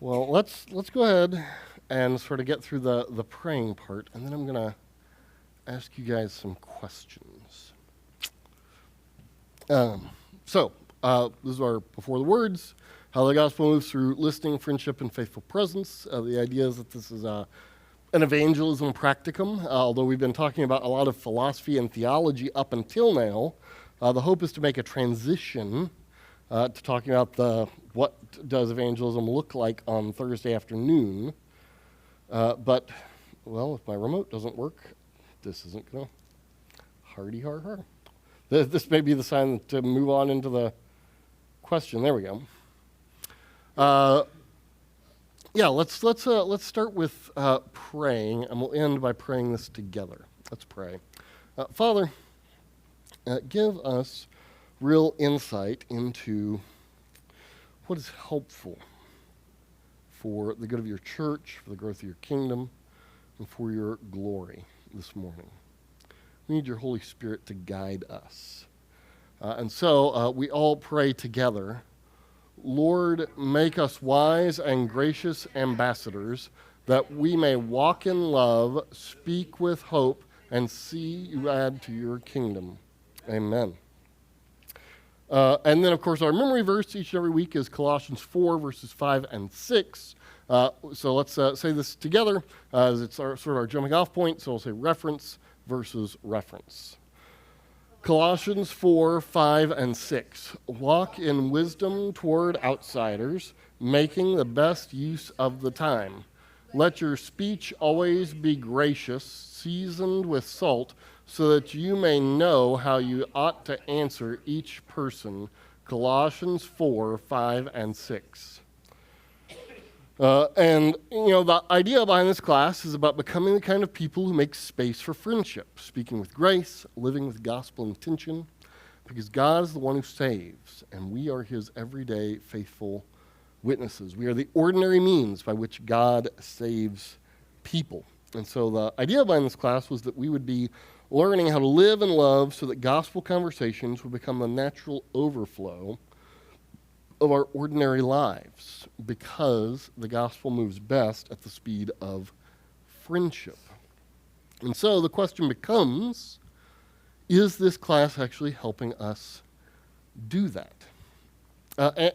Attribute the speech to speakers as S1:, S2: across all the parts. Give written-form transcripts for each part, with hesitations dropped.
S1: Well, let's go ahead and sort of get through the praying part, and then I'm going to ask you guys some questions. This is our before the words, how the gospel moves through listening, friendship, and faithful presence. The idea is that this is an evangelism practicum. Although we've been talking about a lot of philosophy and theology up until now, the hope is to make a transition to talking about what does evangelism look like on Thursday afternoon. But if my remote doesn't work, this isn't going to hardy har har. This may be the sign to move on into the question. There we go. Let's start with praying, and we'll end by praying this together. Let's pray. Father, give us real insight into what is helpful for the good of your church, for the growth of your kingdom, and for your glory this morning. We need your Holy Spirit to guide us. And so we all pray together, Lord, make us wise and gracious ambassadors, that we may walk in love, speak with hope, and see you add to your kingdom. Amen. And then, of course, our memory verse each and every week is Colossians 4, verses 5 and 6. So let's say this together as it's sort of our jumping off point. So we'll say reference versus reference. Colossians 4, 5, and 6. Walk in wisdom toward outsiders, making the best use of the time. Let your speech always be gracious, seasoned with salt, so that you may know how you ought to answer each person. Colossians 4, 5, and 6. The idea behind this class is about becoming the kind of people who make space for friendship, speaking with grace, living with gospel intention, because God is the one who saves, and we are his everyday faithful witnesses. We are the ordinary means by which God saves people. And so the idea behind this class was that we would be learning how to live and love so that gospel conversations would become the natural overflow of our ordinary lives, because the gospel moves best at the speed of friendship. And so the question becomes, is this class actually helping us do that? I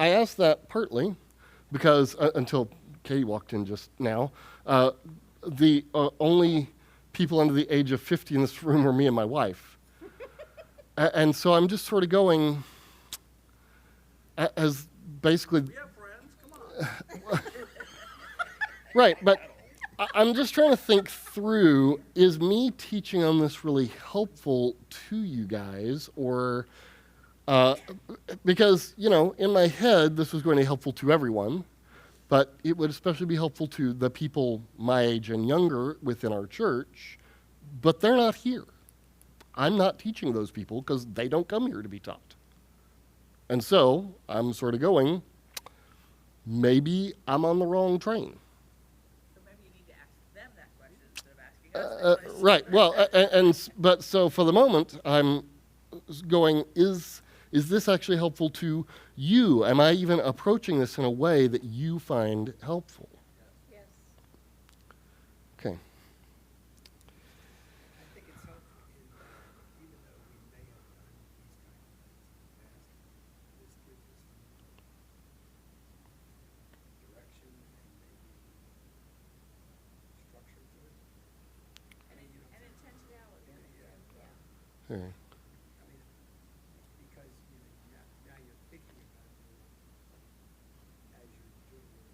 S1: asked that partly because until Katie walked in just now, the only people under the age of 50 in this room were me and my wife. And so I'm just sort of going, as basically...
S2: We have friends, come on.
S1: Right, but I'm just trying to think through, is me teaching on this really helpful to you guys? Or, because, in my head, this was going to be helpful to everyone, but it would especially be helpful to the people my age and younger within our church, but they're not here. I'm not teaching those people because they don't come here to be taught. And so I'm sort of going, maybe I'm on the wrong train.
S2: So maybe you need to ask them that question instead of asking us that question.
S1: Right. But so for the moment, I'm going, is this actually helpful to you? Am I even approaching this in a way that you find helpful?
S2: Yes.
S1: Okay.
S3: I think it's helpful in that even though we may have done these kind of things in the past, this gives us direction and maybe structure to it.
S2: And intentionality.
S3: Yeah.
S1: All right.
S3: I mean, because now you're thinking about it as you're doing it.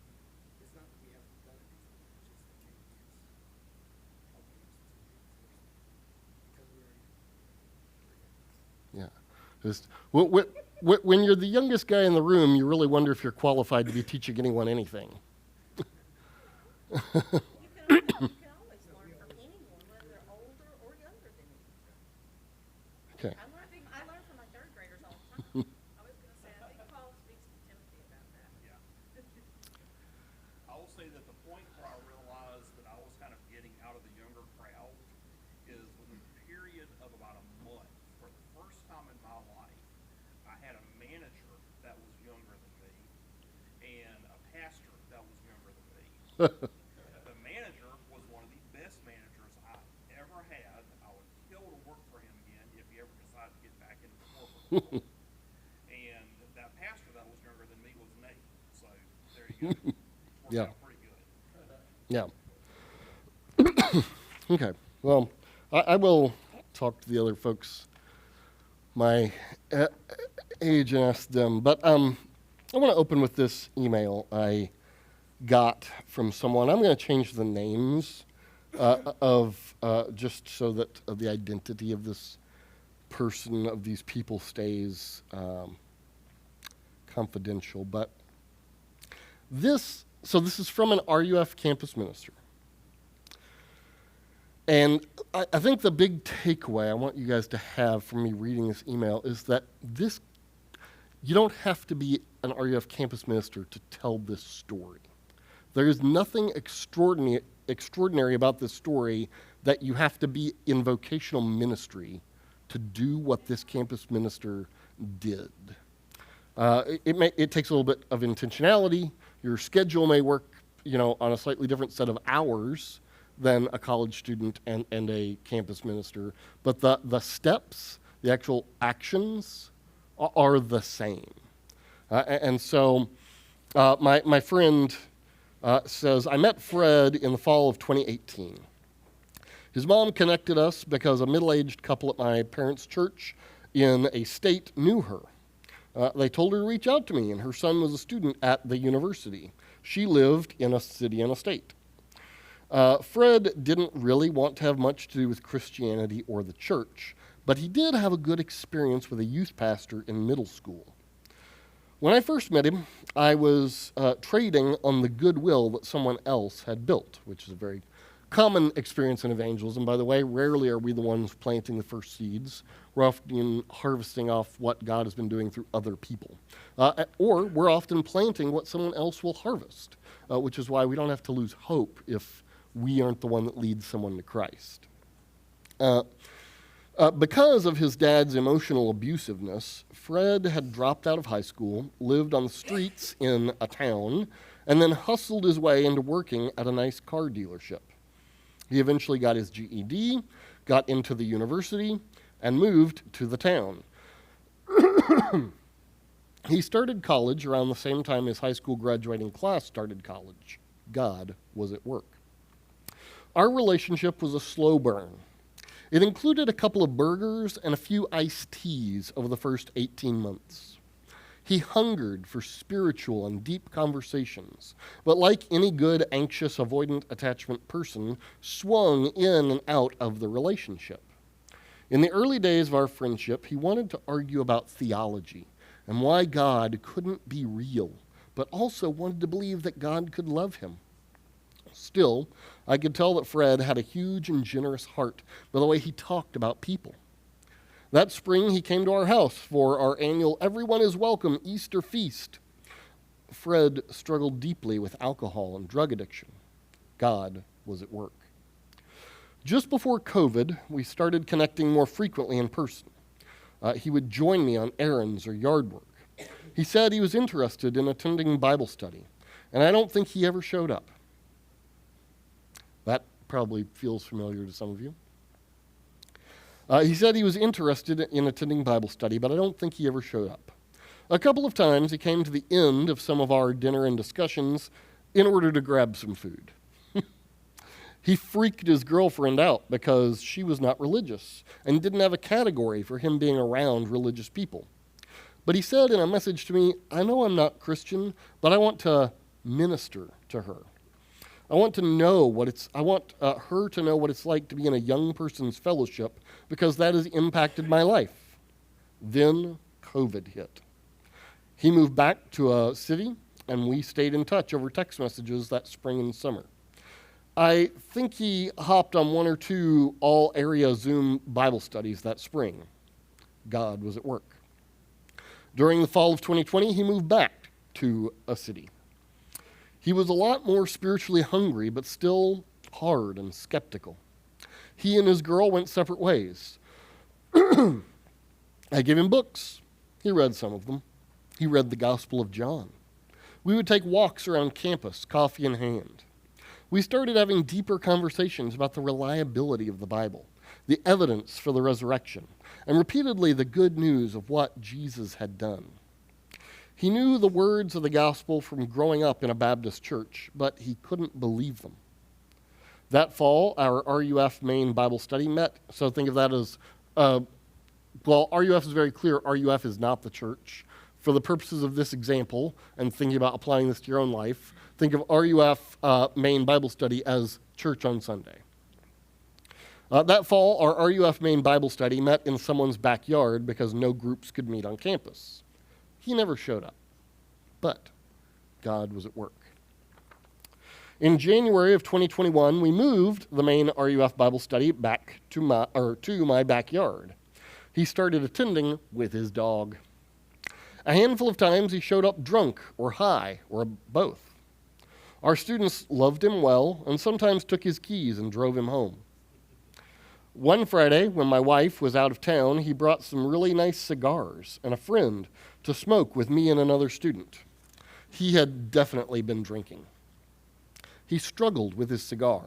S3: It's not that we haven't done it before, it's just that maybe it's helping us to reinforce it because we already
S1: Yeah. Just, when you're the youngest guy in the room, you really wonder if you're qualified to be teaching anyone anything.
S2: You can always learn from anyone, whether they're older or younger than you.
S1: Okay.
S2: I learn from my third graders all the time. I was going to say, I think Paul speaks to Timothy about that.
S4: Yeah. I will say that the point where I realized that I was kind of getting out of the younger crowd is within a period of about a month. For the first time in my life, I had a manager that was younger than me, and The manager was one of the best managers I ever had. I would kill to work for him again if he ever decided to get back into the corporate world. And that pastor that was younger than me was Nate. So there you go. Worked
S1: Yeah.
S4: out pretty good.
S1: Yeah. Okay. Well, I will talk to the other folks my age and ask them. But I want to open with this email I got from someone. I'm going to change the names of just so that the identity of this person, of these people, stays confidential. But this is from an RUF campus minister. And I think the big takeaway I want you guys to have from me reading this email is that you don't have to be an RUF campus minister to tell this story. There is nothing extraordinary about this story that you have to be in vocational ministry to do what this campus minister did. It takes a little bit of intentionality. Your schedule may work, on a slightly different set of hours than a college student and a campus minister, but the steps, the actual actions, are the same. And so my friend says, I met Fred in the fall of 2018. His mom connected us because a middle-aged couple at my parents' church in a state knew her. They told her to reach out to me, and her son was a student at the university. She lived in a city and a state. Fred didn't really want to have much to do with Christianity or the church, but he did have a good experience with a youth pastor in middle school. When I first met him, I was trading on the goodwill that someone else had built, which is a very common experience in evangelism, by the way. Rarely are we the ones planting the first seeds. We're often harvesting off what God has been doing through other people. Or we're often planting what someone else will harvest, which is why we don't have to lose hope if we aren't the one that leads someone to Christ. Because of his dad's emotional abusiveness, Fred had dropped out of high school, lived on the streets in a town, and then hustled his way into working at a nice car dealership. He eventually got his GED, got into the university, and moved to the town. He started college around the same time his high school graduating class started college. God was at work. Our relationship was a slow burn. It included a couple of burgers and a few iced teas over the first 18 months. He hungered for spiritual and deep conversations, but like any good, anxious, avoidant attachment person, swung in and out of the relationship. In the early days of our friendship, he wanted to argue about theology and why God couldn't be real, but also wanted to believe that God could love him. Still, I could tell that Fred had a huge and generous heart by the way he talked about people. That spring, he came to our house for our annual Everyone is Welcome Easter feast. Fred struggled deeply with alcohol and drug addiction. God was at work. Just before COVID, we started connecting more frequently in person. He would join me on errands or yard work. He said he was interested in attending Bible study, and I don't think he ever showed up. That probably feels familiar to some of you. He said he was interested in attending Bible study, but I don't think he ever showed up. A couple of times he came to the end of some of our dinner and discussions in order to grab some food. He freaked his girlfriend out because she was not religious and didn't have a category for him being around religious people. But he said in a message to me, I know I'm not Christian, but I want to minister to her. I want her to know what it's like to be in a young person's fellowship because that has impacted my life. Then COVID hit. He moved back to a city, and we stayed in touch over text messages that spring and summer. I think he hopped on one or two all-area Zoom Bible studies that spring. God was at work. During the fall of 2020, he moved back to a city. He was a lot more spiritually hungry, but still hard and skeptical. He and his girl went separate ways. I gave him books. He read some of them. He read the Gospel of John. We would take walks around campus, coffee in hand. We started having deeper conversations about the reliability of the Bible, the evidence for the resurrection, and repeatedly the good news of what Jesus had done. He knew the words of the gospel from growing up in a Baptist church, but he couldn't believe them. That fall, our RUF main Bible study met, so think of that as, RUF is very clear, RUF is not the church. For the purposes of this example, and thinking about applying this to your own life, think of RUF main Bible study as church on Sunday. That fall, our RUF main Bible study met in someone's backyard because no groups could meet on campus. He never showed up, but God was at work. In January of 2021, we moved the main RUF Bible study back to my backyard. He started attending with his dog. A handful of times he showed up drunk or high or both. Our students loved him well and sometimes took his keys and drove him home. One Friday, when my wife was out of town, he brought some really nice cigars and a friend to smoke with me and another student. He had definitely been drinking. He struggled with his cigar,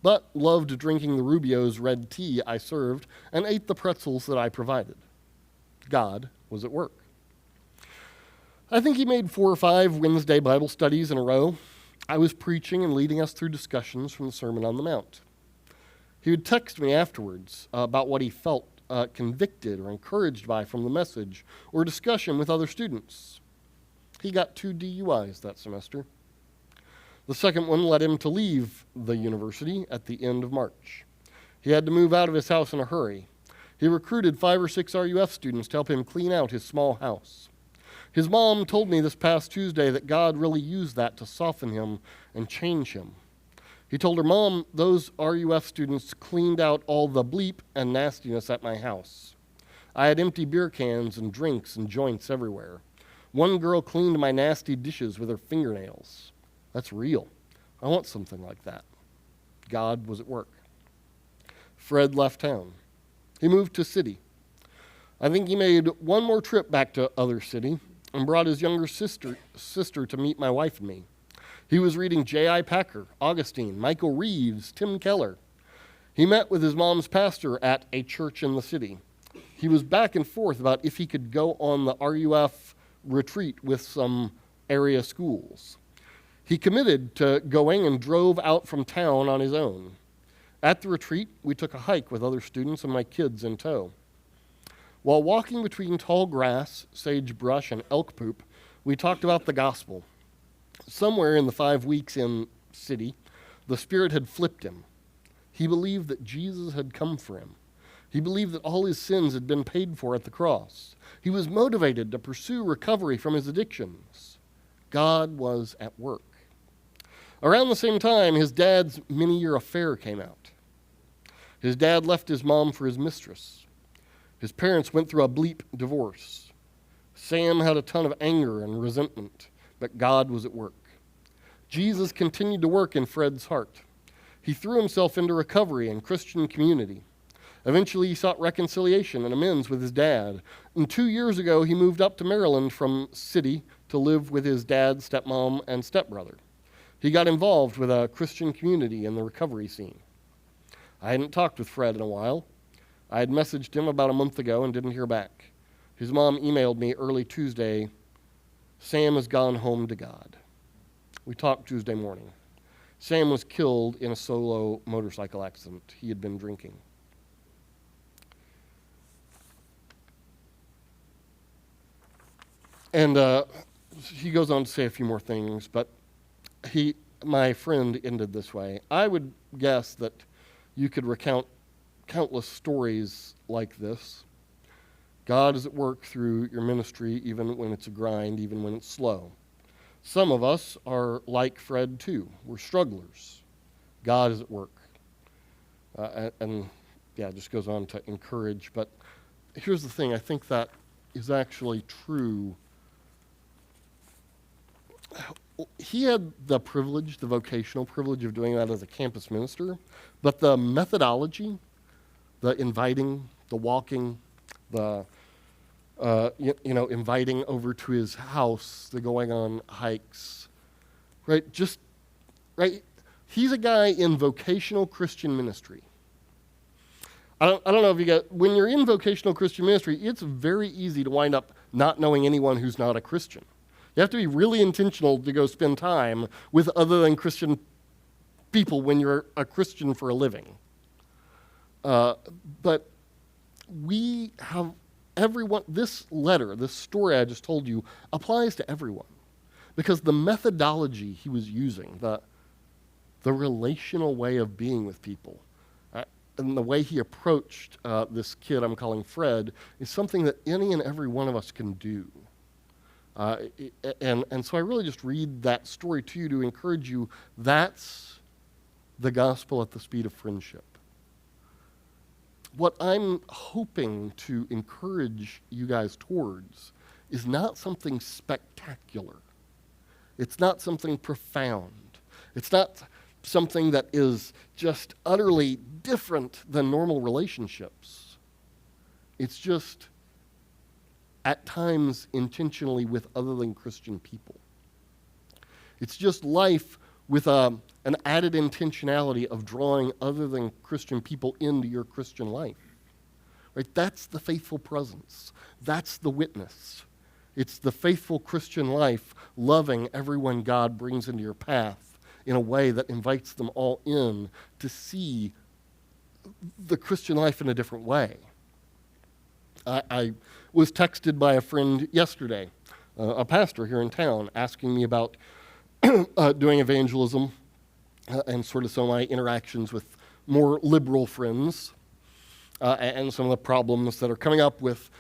S1: but loved drinking the Rubio's red tea I served and ate the pretzels that I provided. God was at work. I think he made 4 or 5 Wednesday Bible studies in a row. I was preaching and leading us through discussions from the Sermon on the Mount. He would text me afterwards about what he felt convicted or encouraged by from the message or discussion with other students. He got 2 DUIs that semester. The second one led him to leave the university at the end of March. He had to move out of his house in a hurry. He recruited 5 or 6 RUF students to help him clean out his small house. His mom told me this past Tuesday that God really used that to soften him and change him. He told her, "Mom, those RUF students cleaned out all the bleep and nastiness at my house. I had empty beer cans and drinks and joints everywhere. One girl cleaned my nasty dishes with her fingernails. That's real. I want something like that." God was at work. Fred left town. He moved to city. I think he made one more trip back to other city and brought his younger sister to meet my wife and me. He was reading J.I. Packer, Augustine, Michael Reeves, Tim Keller. He met with his mom's pastor at a church in the city. He was back and forth about if he could go on the RUF retreat with some area schools. He committed to going and drove out from town on his own. At the retreat, we took a hike with other students and my kids in tow. While walking between tall grass, sagebrush, and elk poop, we talked about the gospel. Somewhere in the 5 weeks in city, the Spirit had flipped him. He believed that Jesus had come for him. He believed that all his sins had been paid for at the cross. He was motivated to pursue recovery from his addictions. God was at work. Around the same time, his dad's many-year affair came out. His dad left his mom for his mistress. His parents went through a bleep divorce. Sam had a ton of anger and resentment, but God was at work. Jesus continued to work in Fred's heart. He threw himself into recovery and Christian community. Eventually, he sought reconciliation and amends with his dad. And 2 years ago, he moved up to Maryland from city to live with his dad, stepmom, and stepbrother. He got involved with a Christian community in the recovery scene. I hadn't talked with Fred in a while. I had messaged him about a month ago and didn't hear back. His mom emailed me early Tuesday, "Sam has gone home to God." We talked Tuesday morning. Sam was killed in a solo motorcycle accident. He had been drinking. And he goes on to say a few more things, but my friend ended this way. I would guess that you could recount countless stories like this. God is at work through your ministry, even when it's a grind, even when it's slow. Some of us are like Fred, too. We're strugglers. God is at work. It just goes on to encourage. But here's the thing. I think that is actually true. He had the privilege, the vocational privilege of doing that as a campus minister, but the methodology, the inviting, the walking, the inviting over to his house, the going on hikes, right? He's a guy in vocational Christian ministry. I don't know if you get, when you're in vocational Christian ministry, it's very easy to wind up not knowing anyone who's not a Christian. You have to be really intentional to go spend time with other than Christian people when you're a Christian for a living. But we have everyone, this letter, this story I just told you, applies to everyone. Because the methodology he was using, the relational way of being with people, and the way he approached this kid I'm calling Fred, is something that any and every one of us can do. And so I really just read that story to you to encourage you. That's the gospel at the speed of friendship. What I'm hoping to encourage you guys towards is not something spectacular. It's not something profound. It's not something that is just utterly different than normal relationships. It's just, at times, intentionally with other than Christian people. It's just life with an added intentionality of drawing other than Christian people into your Christian life. Right? That's the faithful presence. That's the witness. It's the faithful Christian life, loving everyone God brings into your path in a way that invites them all in to see the Christian life in a different way. I was texted by a friend yesterday, a pastor here in town, asking me about doing evangelism and sort of some of my interactions with more liberal friends and some of the problems that are coming up with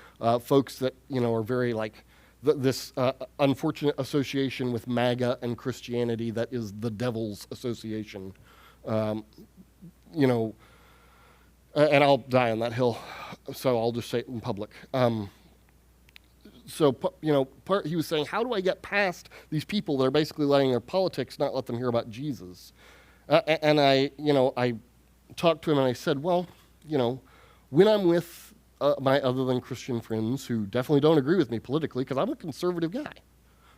S1: folks that, are very like this unfortunate association with MAGA and Christianity that is the devil's association. And I'll die on that hill, so I'll just say it in public. He was saying, how do I get past these people that are basically letting their politics not let them hear about Jesus? And I talked to him and I said, well, when I'm with my other than Christian friends who definitely don't agree with me politically, because I'm a conservative guy.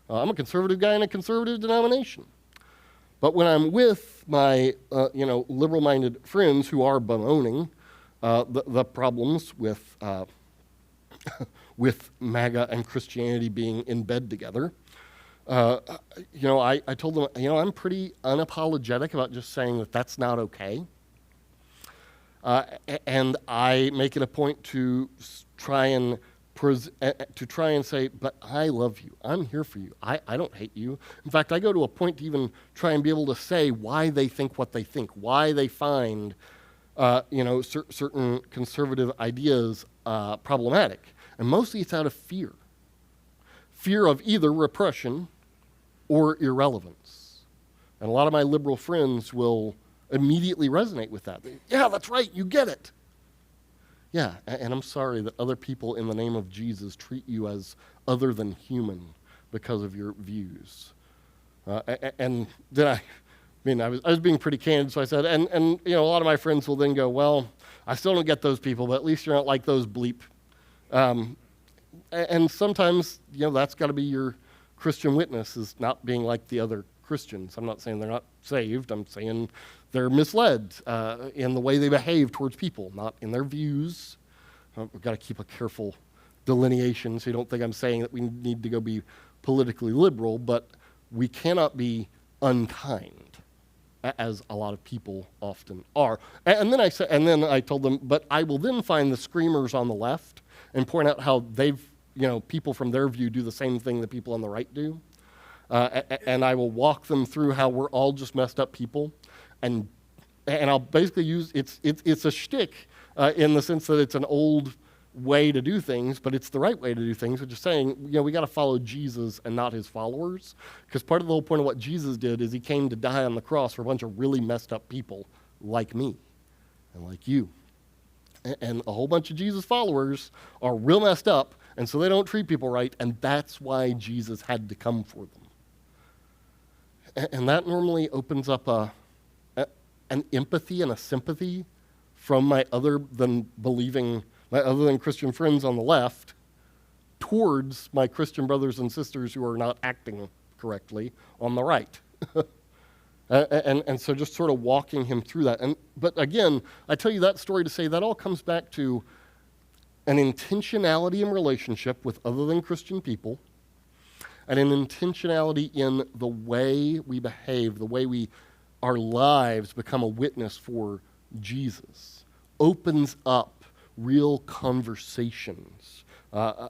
S1: I'm a conservative guy in a conservative denomination. But when I'm with my, liberal-minded friends who are bemoaning the problems with with MAGA and Christianity being in bed together, I told them, I'm pretty unapologetic about just saying that that's not okay. And I make it a point to try and say, but I love you. I'm here for you. I don't hate you. In fact, I go to a point to even try and be able to say why they think what they think, why they find, certain conservative ideas problematic. And mostly it's out of fear. Fear of either repression or irrelevance. And a lot of my liberal friends will immediately resonate with that. Yeah, that's right, you get it. Yeah, and I'm sorry that other people in the name of Jesus treat you as other than human because of your views. And then I was being pretty candid, so I said, and a lot of my friends will then go, well, I still don't get those people, but at least you're not like those bleep. And sometimes, that's got to be your Christian witness, is not being like the other Christians. I'm not saying they're not saved. I'm saying they're misled in the way they behave towards people, not in their views. We've got to keep a careful delineation so you don't think I'm saying that we need to go be politically liberal, but we cannot be unkind, as a lot of people often are. And then I told them, but I will then find the screamers on the left and point out how people from their view do the same thing that people on the right do. And I will walk them through how we're all just messed up people, and I'll basically use it's a shtick in the sense that it's an old way to do things, but it's the right way to do things, which is saying, we got to follow Jesus and not his followers, because part of the whole point of what Jesus did is he came to die on the cross for a bunch of really messed up people like me and like you. And a whole bunch of Jesus followers are real messed up, and so they don't treat people right, and that's why Jesus had to come for them. And that normally opens up an empathy and a sympathy from my other than Christian friends on the left towards my Christian brothers and sisters who are not acting correctly on the right. And so just sort of walking him through that. But again, I tell you that story to say that all comes back to an intentionality in relationship with other than Christian people, and an intentionality in the way we behave, the way our lives become a witness for Jesus, opens up real conversations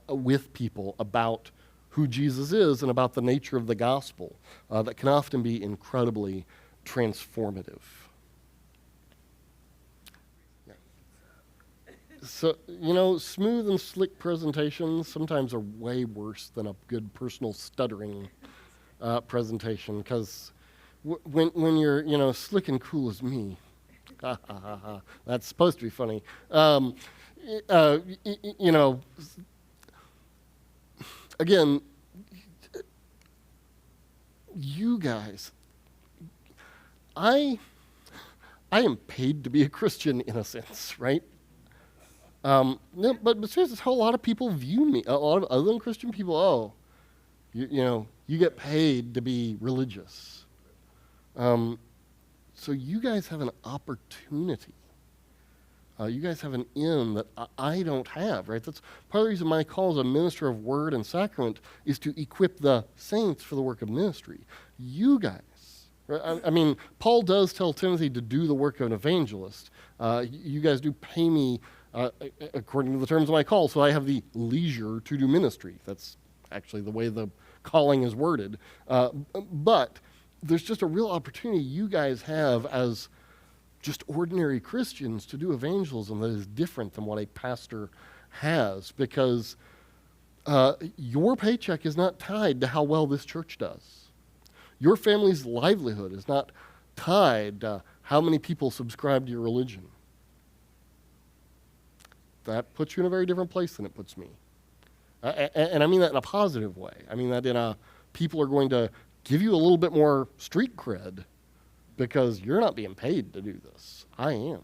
S1: with people about who Jesus is and about the nature of the gospel that can often be incredibly transformative. Yeah. So, smooth and slick presentations sometimes are way worse than a good personal stuttering presentation, because when you're, slick and cool as me, that's supposed to be funny. Again, you guys, I am paid to be a Christian in a sense, right? No, but seriously, how a lot of people view me. A lot of other than Christian people, you get paid to be religious. So you guys have an opportunity. You guys have an in that I don't have, right? That's part of the reason my call as a minister of word and sacrament is to equip the saints for the work of ministry. You guys, right? I mean, Paul does tell Timothy to do the work of an evangelist. You guys do pay me according to the terms of my call, so I have the leisure to do ministry. That's actually the way the calling is worded. But there's just a real opportunity you guys have as just ordinary Christians to do evangelism that is different than what a pastor has, because your paycheck is not tied to how well this church does. Your family's livelihood is not tied to how many people subscribe to your religion. That puts you in a very different place than it puts me. And I mean that in a positive way. I mean that people are going to give you a little bit more street cred, because you're not being paid to do this. I am.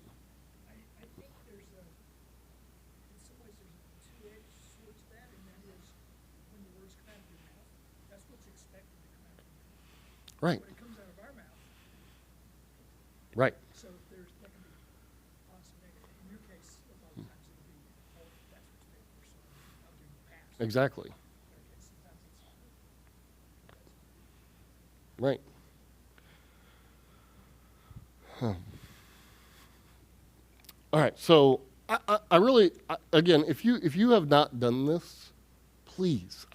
S3: I think there's in some ways there's a two-edged sword to that, and that is when the words come out of your mouth, that's what's expected to come out of your mouth.
S1: Right.
S3: When it comes out of our mouth,
S1: Right.
S3: so that can be positive, negative. In your case, a lot of times it'll be, oh, that's what's made for some, I'll do the past.
S1: Exactly.
S3: Okay, sometimes it's,
S1: Right. All right, so I really, again, if you have not done this, please,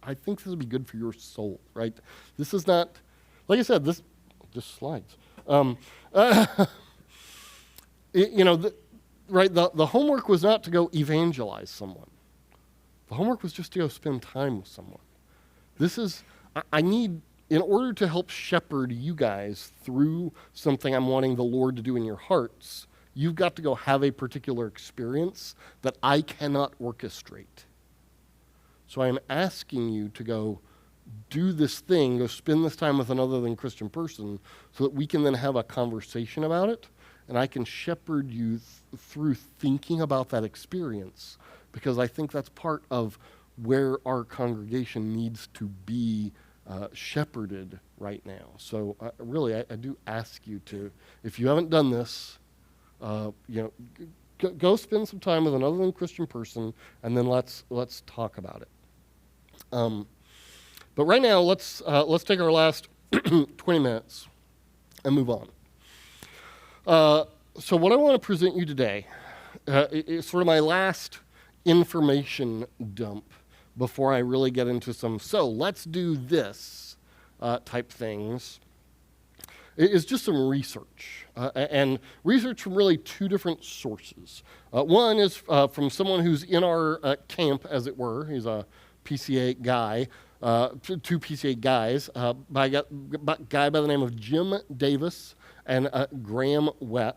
S1: I think this would be good for your soul, right? This is not, like I said, this just slides. Right? The homework was not to go evangelize someone. The homework was just to go spend time with someone. This is, I need, in order to help shepherd you guys through something I'm wanting the Lord to do in your hearts, you've got to go have a particular experience that I cannot orchestrate. So I am asking you to go do this thing, go spend this time with another than Christian person, so that we can then have a conversation about it, and I can shepherd you through thinking about that experience, because I think that's part of where our congregation needs to be shepherded right now. So really, I do ask you to, if you haven't done this, go spend some time with another than Christian person, and then let's talk about it. But right now, let's take our last 20 minutes and move on. So what I want to present you today is sort of my last information dump before I really get into some, so let's do this type things. It is just some research, and research from really two different sources. One is from someone who's in our camp, as it were. He's a PCA guy, two PCA guys, by a guy by the name of Jim Davis and Graham West.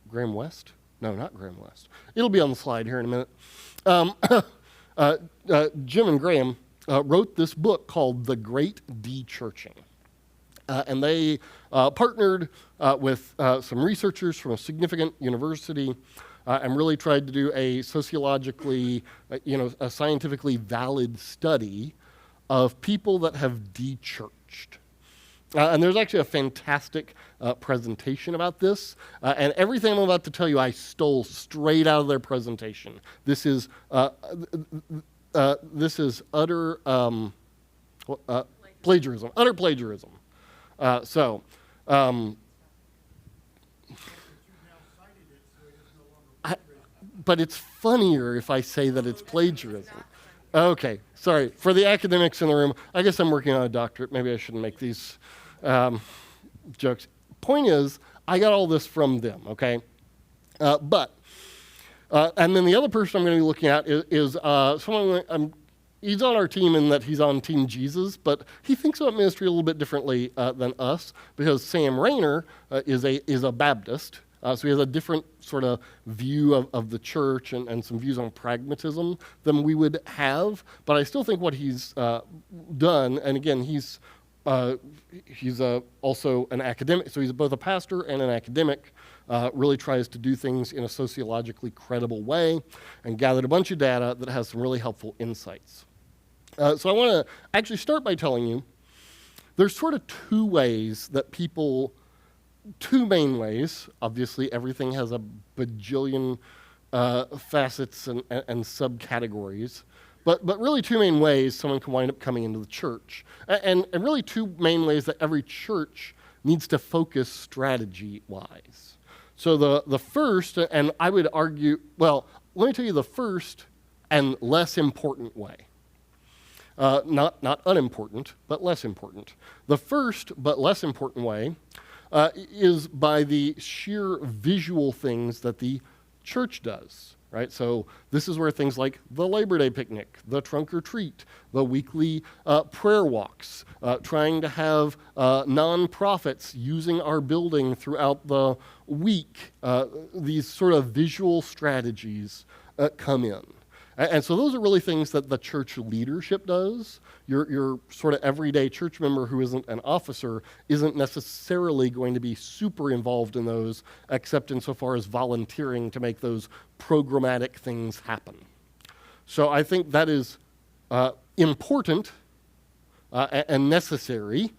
S1: Graham West? No, not Graham West. It'll be on the slide here in a minute. Jim and Graham wrote this book called The Great Dechurching. And they partnered with some researchers from a significant university and really tried to do a sociologically, a scientifically valid study of people that have dechurched. And there's actually a fantastic presentation about this. And everything I'm about to tell you, I stole straight out of their presentation. This is utter plagiarism. Utter plagiarism. But it's funnier if I say that it's plagiarism. Okay, sorry. For the academics in the room, I guess I'm working on a doctorate. Maybe I shouldn't make these jokes. Point is, I got all this from them, okay? And then the other person I'm going to be looking at is someone, he's on our team in that he's on Team Jesus, but he thinks about ministry a little bit differently than us, because Sam Rayner is a Baptist. So he has a different sort of view of the church and some views on pragmatism than we would have. But I still think what he's done, and again, he's also an academic, so he's both a pastor and an academic, really tries to do things in a sociologically credible way, and gathered a bunch of data that has some really helpful insights. So I want to actually start by telling you there's sort of two main ways. Obviously, everything has a bajillion facets and subcategories. But really two main ways someone can wind up coming into the church. And really two main ways that every church needs to focus strategy-wise. So the first, and I would argue, well, let me tell you the first and less important way. Not unimportant, but less important. The first but less important way is by the sheer visual things that the church does, right? So this is where things like the Labor Day picnic, the trunk or treat, the weekly prayer walks, trying to have nonprofits using our building throughout the week, these sort of visual strategies come in. And so those are really things that the church leadership does. Your sort of everyday church member who isn't an officer isn't necessarily going to be super involved in those, except insofar as volunteering to make those programmatic things happen. So I think that is important and necessary.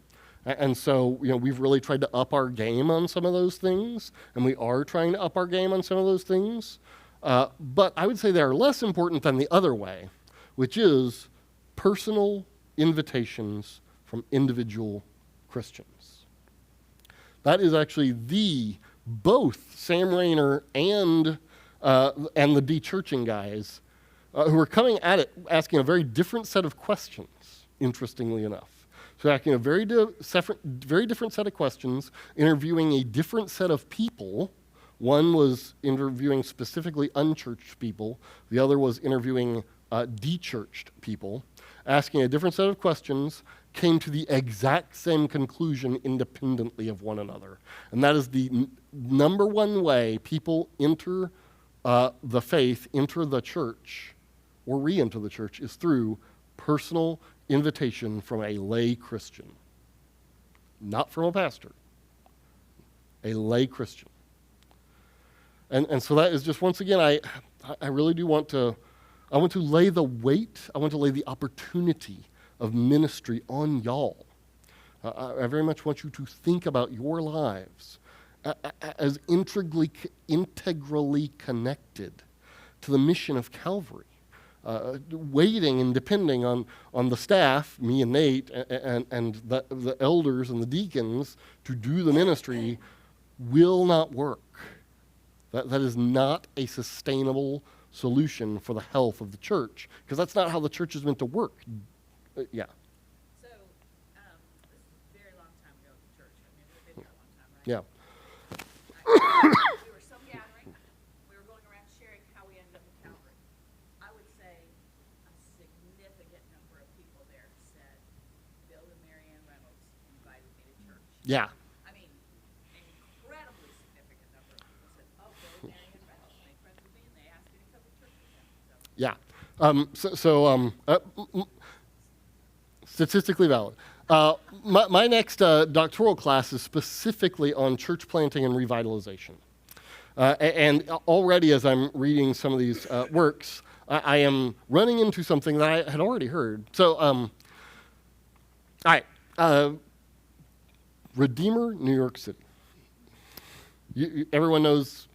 S1: And so, we've really tried to up our game on some of those things, and we are trying to up our game on some of those things. But I would say they are less important than the other way, which is personal invitations from individual Christians. That is actually both Sam Rayner and the Dechurching guys who are coming at it asking a very different set of questions, interestingly enough. So asking a very different set of questions, interviewing a different set of people. One was interviewing specifically unchurched people. The other was interviewing dechurched people, asking a different set of questions, came to the exact same conclusion independently of one another. And that is the number one way people enter the faith, enter the church, or re-enter the church, is through personal invitation from a lay Christian. Not from a pastor. A lay Christian. And so that is just, once again, I really do want to lay the weight, I want to lay the opportunity of ministry on y'all. I very much want you to think about your lives as integrally connected to the mission of Calvary. Waiting and depending on the staff, me and Nate, and the elders and the deacons to do the ministry will not work. That is not a sustainable solution for the health of the church, because that's not how the church is meant to work. Yeah.
S2: So, this is a very long time ago at the church. I mean, we've been here a long time, right?
S1: Yeah.
S2: We were some gathering. We were going around sharing how we ended up in Calvary. I would say a significant number of people there said, Bill and Marianne Reynolds invited me to church.
S1: Yeah.
S2: I mean, an incredibly significant number of people said, oh, Bill and Marianne Reynolds made friends with me, and they asked me to come to church with them. So.
S1: Yeah. Statistically valid. My next doctoral class is specifically on church planting and revitalization. And already as I'm reading some of these works, I am running into something that I had already heard. So, all right. Redeemer, New York City. Everyone knows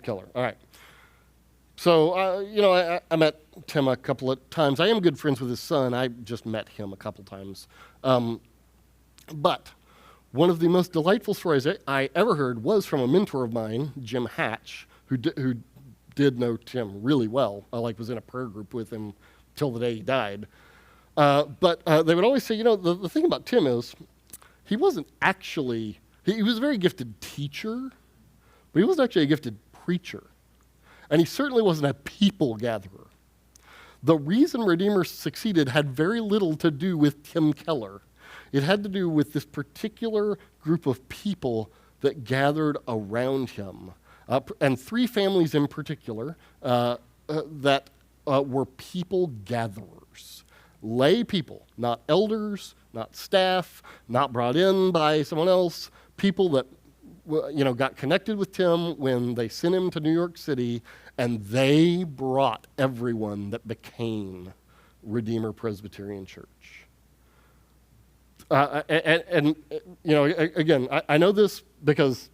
S1: Keller. All right. So, I met Tim a couple of times. I am good friends with his son. I just met him a couple times. But one of the most delightful stories I ever heard was from a mentor of mine, Jim Hatch, who did know Tim really well. Was in a prayer group with him till the day he died. But they would always say, the thing about Tim is he wasn't actually, he was a very gifted teacher, but he wasn't actually a gifted preacher. And he certainly wasn't a people gatherer. The reason Redeemer succeeded had very little to do with Tim Keller. It had to do with this particular group of people that gathered around him. And three families in particular that were people gatherers. Lay people, not elders, not staff, not brought in by someone else, people that got connected with Tim when they sent him to New York City, and they brought everyone that became Redeemer Presbyterian Church. Again, I know this because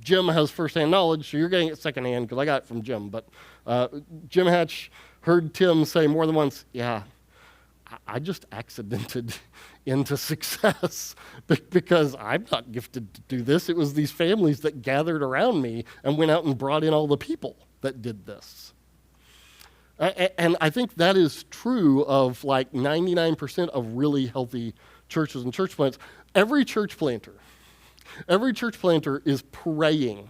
S1: Jim has firsthand knowledge, so you're getting it secondhand because I got it from Jim. But Jim Hatch heard Tim say more than once, yeah, I just accidented into success because I'm not gifted to do this. It was these families that gathered around me and went out and brought in all the people that did this. And I think that is true of 99% of really healthy churches and church plants. Every church planter is praying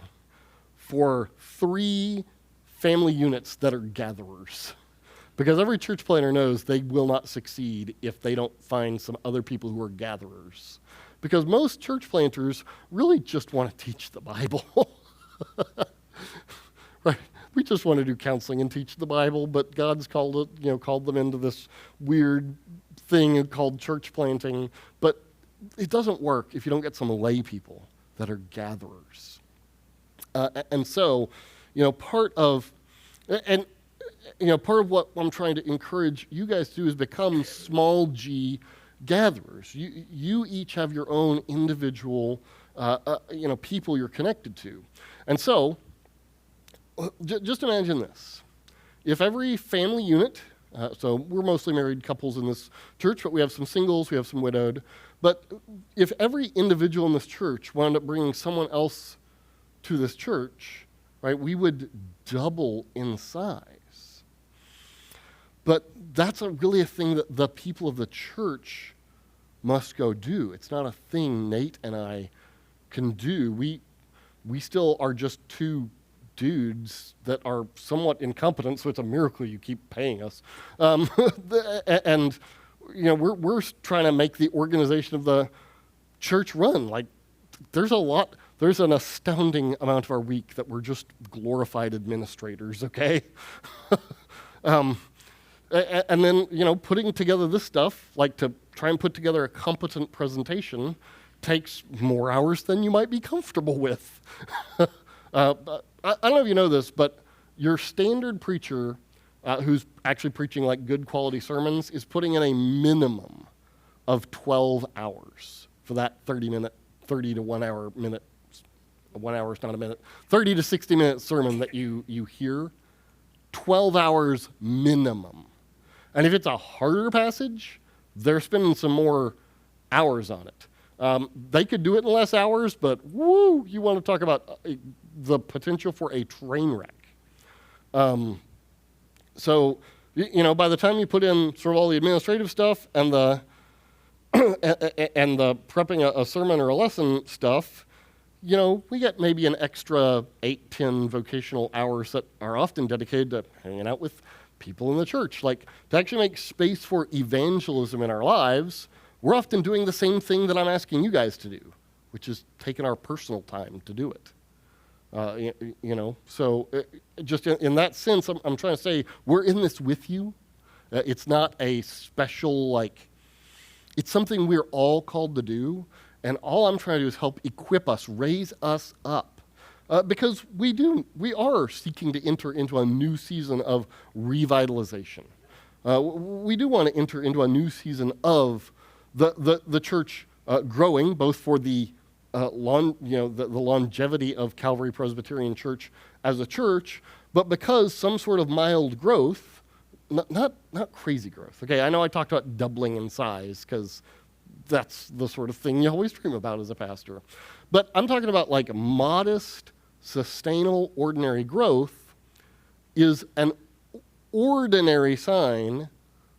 S1: for 3 family units that are gatherers. Because every church planter knows they will not succeed if they don't find some other people who are gatherers. Because most church planters really just want to teach the Bible. Right? We just want to do counseling and teach the Bible, but God's called them into this weird thing called church planting. But it doesn't work if you don't get some lay people that are gatherers. And so, part of what I'm trying to encourage you guys to do is become small g gatherers. You each have your own individual, people you're connected to. And so, just imagine this. If every family unit, so we're mostly married couples in this church, but we have some singles, we have some widowed, but if every individual in this church wound up bringing someone else to this church, right, we would double in size. But that's really a thing that the people of the church must go do. It's not a thing Nate and I can do. We still are just 2 dudes that are somewhat incompetent, so it's a miracle you keep paying us. And we're trying to make the organization of the church run. There's an astounding amount of our week that we're just glorified administrators, okay? And then, putting together this stuff, to try and put together a competent presentation, takes more hours than you might be comfortable with. I don't know if you know this, but your standard preacher who's actually preaching good quality sermons is putting in a minimum of 12 hours for that 30 to 1 hour minute, 1 hour is not a minute, 30 to 60 minute sermon that you hear, 12 hours minimum. And if it's a harder passage, they're spending some more hours on it. They could do it in less hours, but woo, you want to talk about the potential for a train wreck. So, by the time you put in sort of all the administrative stuff and the and the prepping a sermon or a lesson stuff, we get maybe an extra 8-10 vocational hours that are often dedicated to hanging out with people in the church. To actually make space for evangelism in our lives, we're often doing the same thing that I'm asking you guys to do, which is taking our personal time to do it. So just in that sense, I'm trying to say we're in this with you. It's not a special, it's something we're all called to do, and all I'm trying to do is help equip us, raise us up. Because we are seeking to enter into a new season of revitalization. We do want to enter into a new season of the church growing, both for the the longevity of Calvary Presbyterian Church as a church, but because some sort of mild growth, not crazy growth. Okay, I know I talked about doubling in size because that's the sort of thing you always dream about as a pastor. But I'm talking about like modest, sustainable, ordinary growth is an ordinary sign,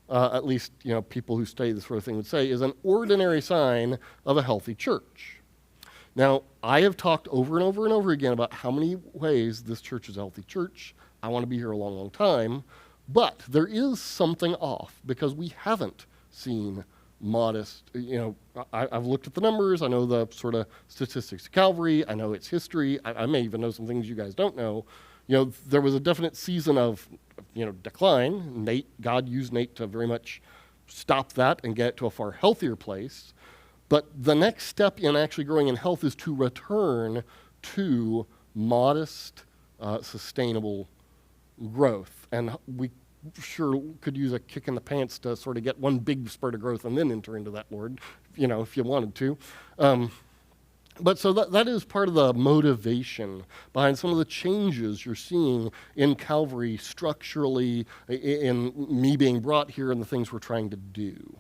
S1: at least people who study this sort of thing would say, is an ordinary sign of a healthy church. Now, I have talked over and over and over again about how many ways this church is a healthy church. I want to be here a long, long time. But there is something off because we haven't seen modest, I've looked at the numbers. I know the sort of statistics of Calvary. I know its history. I may even know some things you guys don't know. There was a definite season of, decline. God used Nate to very much stop that and get it to a far healthier place. But the next step in actually growing in health is to return to modest, sustainable growth. And we sure could use a kick in the pants to sort of get one big spurt of growth and then enter into that, Lord, if you wanted to. But so that is part of the motivation behind some of the changes you're seeing in Calvary structurally, in me being brought here and the things we're trying to do.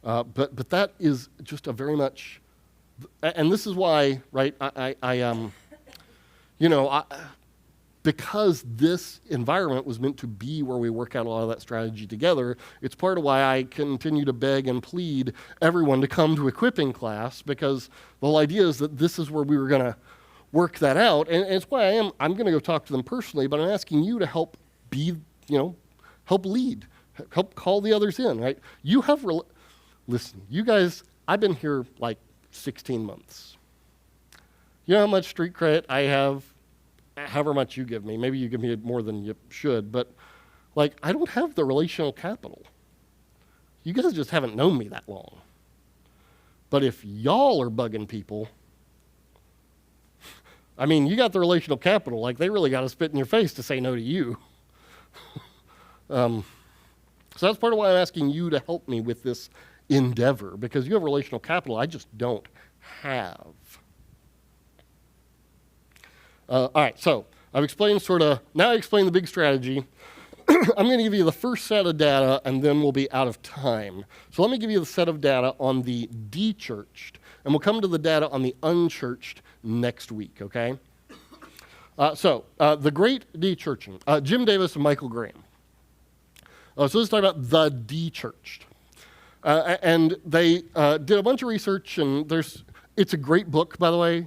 S1: But that is just a very much, and this is why, right, because this environment was meant to be where we work out a lot of that strategy together, it's part of why I continue to beg and plead everyone to come to equipping class, because the whole idea is that this is where we were going to work that out. And it's why I'm going to go talk to them personally, but I'm asking you to help help lead, help call the others in, right? You have, listen, you guys, I've been here like 16 months. You know how much street credit I have? However much you give me. Maybe you give me more than you should, but I don't have the relational capital. You guys just haven't known me that long. But if y'all are bugging people, you got the relational capital. They really got to spit in your face to say no to you. So that's part of why I'm asking you to help me with this endeavor, because you have relational capital I just don't have. All right, so I've explained now I explain the big strategy. I'm going to give you the first set of data, and then we'll be out of time. So let me give you the set of data on the dechurched, and we'll come to the data on the unchurched next week, okay? So the Great Dechurching, Jim Davis and Michael Graham. So this is talking about the dechurched. And they did a bunch of research, and it's a great book, by the way.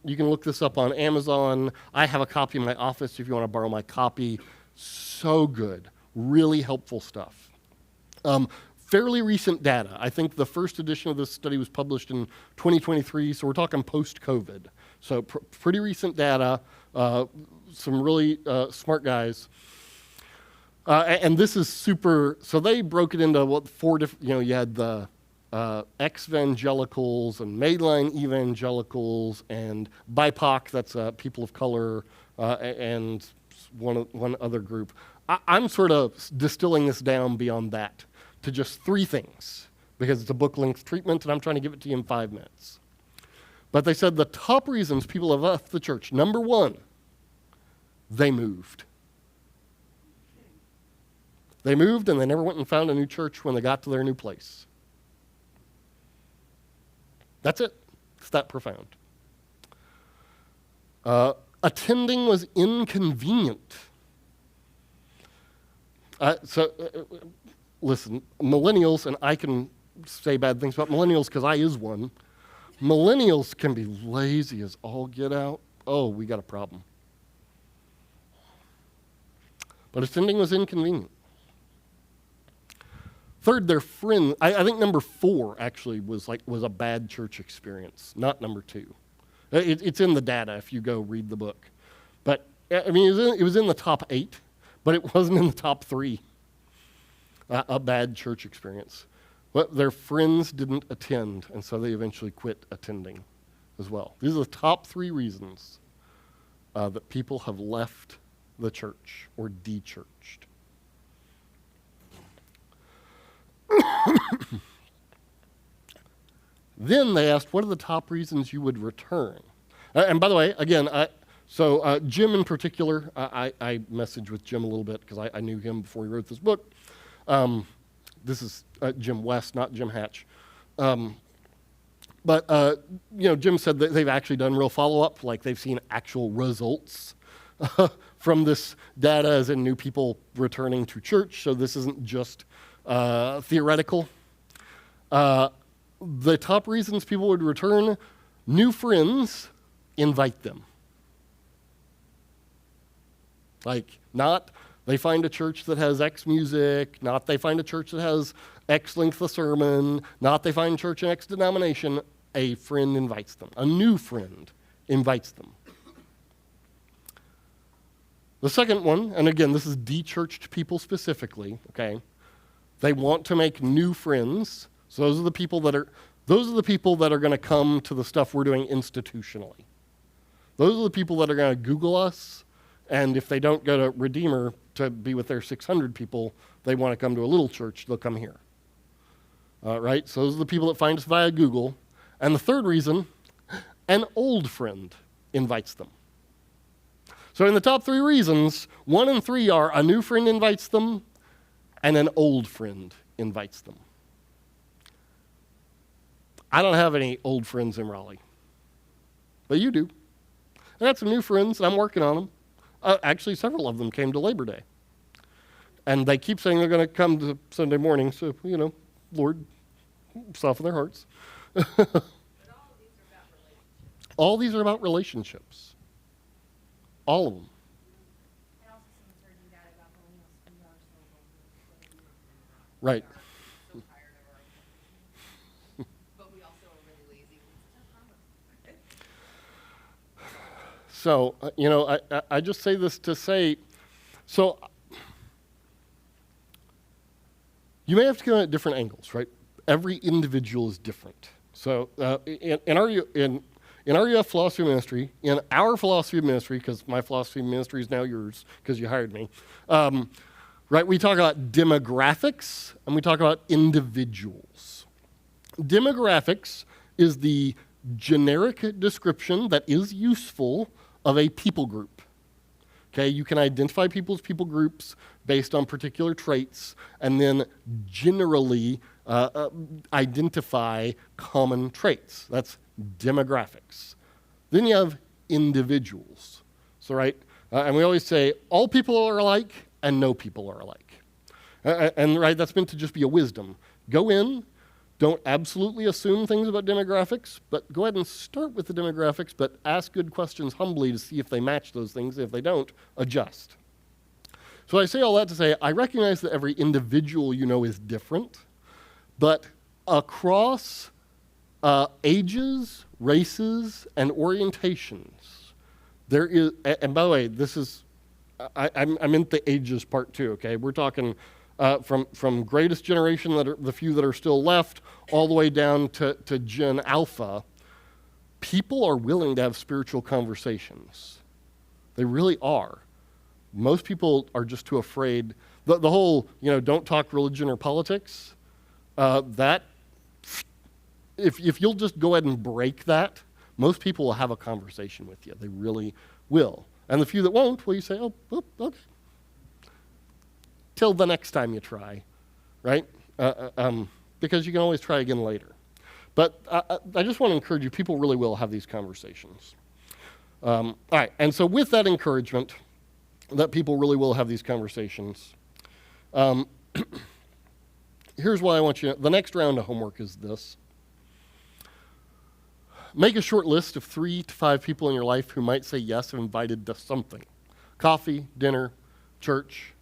S1: You can look this up on Amazon. I have a copy in my office if you want to borrow my copy. So good. Really helpful stuff. Fairly recent data. I think the first edition of this study was published in 2023, so we're talking post-COVID. So pretty recent data. Some really smart guys. And this is super, so they broke it into four different, you had the ex-evangelicals and mainline evangelicals and BIPOC, that's people of color, and one other group. I'm sort of distilling this down beyond that to just three things, because it's a book-length treatment, and I'm trying to give it to you in 5 minutes. But they said the top reasons people have left the church, number one, they moved. They moved and they never went and found a new church when they got to their new place. That's it. It's that profound. Attending was inconvenient. Listen, millennials, and I can say bad things about millennials because I is one. Millennials can be lazy as all get out. Oh, we got a problem. But attending was inconvenient. Third, their friend. I think number 4 actually was a bad church experience, not number 2. It's in the data if you go read the book. But it was in the top 8, but it wasn't in the top 3. A bad church experience. But their friends didn't attend, and so they eventually quit attending as well. These are the top 3 reasons that people have left the church or dechurched. Then they asked, what are the top reasons you would return? And by the way, again, Jim in particular, I messaged with Jim a little bit because I knew him before he wrote this book. This is Jim West, not Jim Hatch. But Jim said that they've actually done real follow-up, like they've seen actual results from this data, as in new people returning to church. So this isn't just theoretical. The top reasons people would return: new friends, invite them. Like, not they find a church that has X music, not they find a church that has X length of sermon, not they find church in X denomination. A friend invites them. A new friend invites them. The second one, and again, this is dechurched people specifically, okay? They want to make new friends. So those are the people that are going to come to the stuff we're doing institutionally. Those are the people that are going to Google us, and if they don't go to Redeemer to be with their 600 people, they want to come to a little church, they'll come here. Right? So those are the people that find us via Google. And the third reason, an old friend invites them. So in the top three reasons, 1 and 3 are a new friend invites them and an old friend invites them. I don't have any old friends in Raleigh, but you do. I got some new friends, and I'm working on them. Actually, several of them came to Labor Day. And they keep saying they're going to come to Sunday morning, so, Lord, soften their hearts.
S2: But all of these are about relationships.
S1: All these are about relationships. All of them.
S5: I also heard you got about millennials. We are so old.
S1: Right.
S2: So tired of our but we also are really lazy.
S1: So, I just say this to say, so you may have to go at different angles, right? Every individual is different. So in our UF philosophy ministry, in our philosophy of ministry, because my philosophy of ministry is now yours because you hired me, right? We talk about demographics and we talk about individuals. Demographics is the generic description that is useful of a people group. Okay, you can identify people as people groups based on particular traits and then generally identify common traits. That's demographics. Then you have individuals. So, right, and we always say all people are alike and no people are alike. And right, that's meant to just be a wisdom. Go in, don't absolutely assume things about demographics, but go ahead and start with the demographics, but ask good questions humbly to see if they match those things. If they don't, adjust. So I say all that to say, I recognize that every individual is different, but across ages, races, and orientations, there is, and by the way, this is, I'm in the ages part too, okay? We're talking from greatest generation, that are the few that are still left, all the way down to Gen Alpha. People are willing to have spiritual conversations. They really are. Most people are just too afraid. The whole, don't talk religion or politics, that, if you'll just go ahead and break that, most people will have a conversation with you. They really will. And the few that won't, well, you say, oh okay. Till the next time you try, right? Because you can always try again later. But I just want to encourage you, people really will have these conversations. All right, and so with that encouragement, that people really will have these conversations, here's what I want you to, the next round of homework is this. Make a short list of 3 to 5 people in your life who might say yes if invited to something. Coffee, dinner, church,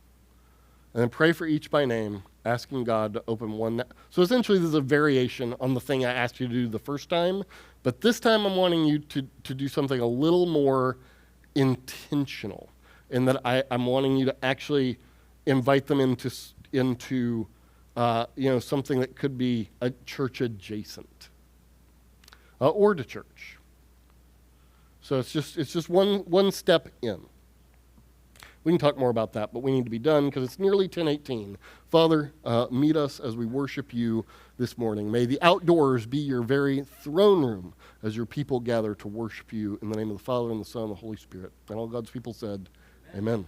S1: and then pray for each by name, asking God to open one. So essentially, there's a variation on the thing I asked you to do the first time, but this time I'm wanting you to do something a little more intentional, in that I'm wanting you to actually invite them into something that could be a church adjacent, or to church. So it's just one step in. We can talk more about that, but we need to be done because it's nearly 10:18. Father, meet us as we worship you this morning. May the outdoors be your very throne room as your people gather to worship you in the name of the Father, and the Son, and the Holy Spirit. And all God's people said, Amen.